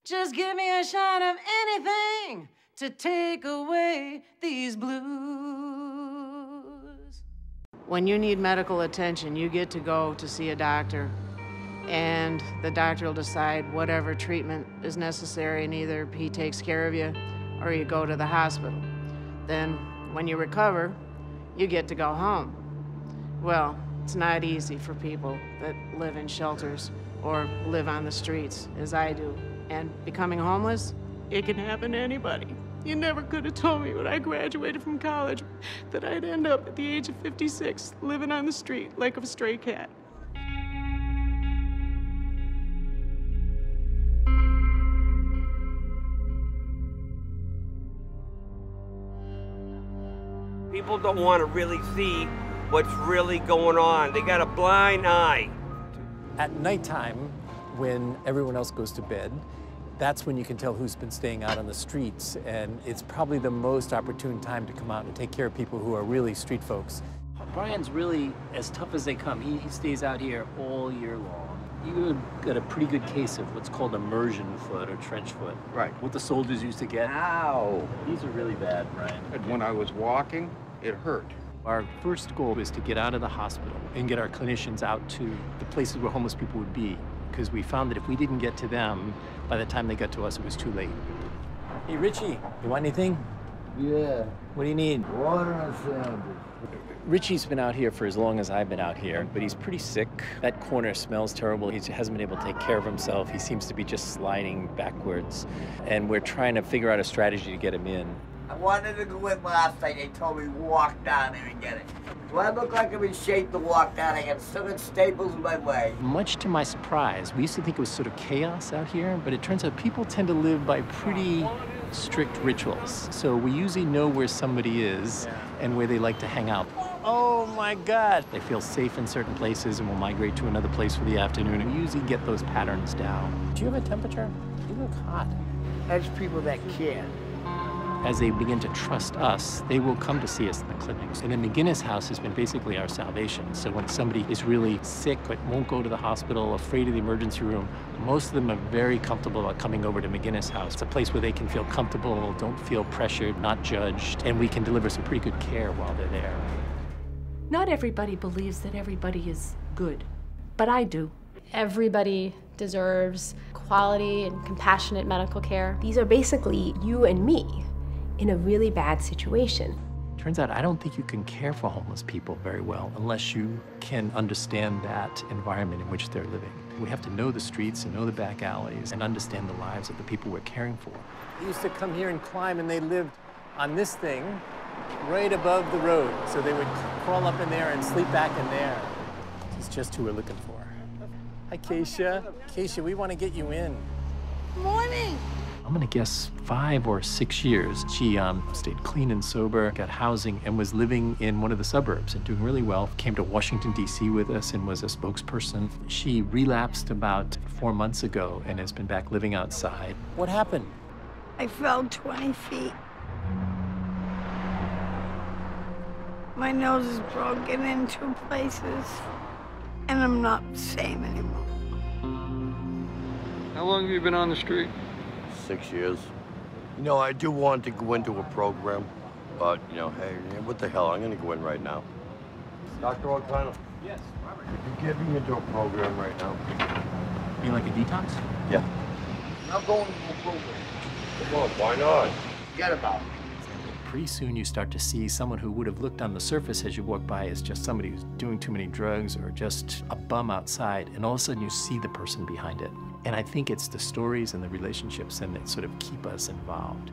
Just give me a shot of anything to take away these blues. When you need medical attention, you get to go to see a doctor, and the doctor will decide whatever treatment is necessary, and either he takes care of you or you go to the hospital. Then, when you recover, you get to go home. Well, it's not easy for people that live in shelters or live on the streets, as I do. And becoming homeless, it can happen to anybody. You never could have told me when I graduated from college that I'd end up at the age of 56 living on the street like a stray cat. People don't want to really see what's really going on. They got a blind eye. At nighttime, when everyone else goes to bed, that's when you can tell who's been staying out on the streets, and it's probably the most opportune time to come out and take care of people who are really street folks. Brian's really as tough as they come. He stays out here all year long. You got a pretty good case of what's called immersion foot or trench foot. Right. What the soldiers used to get. Ow! These are really bad, Brian. And when I was walking, it hurt. Our first goal is to get out of the hospital and get our clinicians out to the places where homeless people would be, because we found that if we didn't get to them, by the time they got to us, it was too late. Hey, Richie, you want anything? Yeah. What do you need? Water and sandwich. Richie's been out here for as long as I've been out here, but he's pretty sick. That corner smells terrible. He hasn't been able to take care of himself. He seems to be just sliding backwards, and we're trying to figure out a strategy to get him in. I wanted to go in last night. They told me walk down there and get it. Do I look like I'm in shape to walk down? I got so many staples in my leg. Much to my surprise, we used to think it was sort of chaos out here, but it turns out people tend to live by pretty strict rituals. So we usually know where somebody is and where they like to hang out. Oh my God! They feel safe in certain places and will migrate to another place for the afternoon. And we usually get those patterns down. Do you have a temperature? You look hot. That's people that care. As they begin to trust us, they will come to see us in the clinics. And the McGinnis house has been basically our salvation. So when somebody is really sick but won't go to the hospital, afraid of the emergency room, most of them are very comfortable about coming over to McGinnis house. It's a place where they can feel comfortable, don't feel pressured, not judged, and we can deliver some pretty good care while they're there. Not everybody believes that everybody is good, but I do. Everybody deserves quality and compassionate medical care. These are basically you and me in a really bad situation. Turns out I don't think you can care for homeless people very well unless you can understand that environment in which they're living. We have to know the streets and know the back alleys and understand the lives of the people we're caring for. They used to come here and climb, and they lived on this thing right above the road. So they would crawl up in there and sleep back in there. It's just who we're looking for. Hi, Keisha. Keisha, we want to get you in. Morning. I'm gonna guess 5 or 6 years. She stayed clean and sober, got housing, and was living in one of the suburbs and doing really well. Came to Washington, D.C. with us and was a spokesperson. She relapsed about 4 months ago and has been back living outside. What happened? I fell 20 feet. My nose is broken in 2 places, and I'm not the same anymore. How long have you been on the street? 6 years. You know, I do want to go into a program, but, you know, hey, what the hell? I'm going to go in right now. Dr. O'Connell? Yes, Robert. Could you get me into a program right now? You like a detox? Yeah. I'm going to a program. Come on, why not? Forget about it. Pretty soon you start to see someone who would have looked on the surface as you walk by as just somebody who's doing too many drugs or just a bum outside, and all of a sudden you see the person behind it. And I think it's the stories and the relationships and that sort of keep us involved.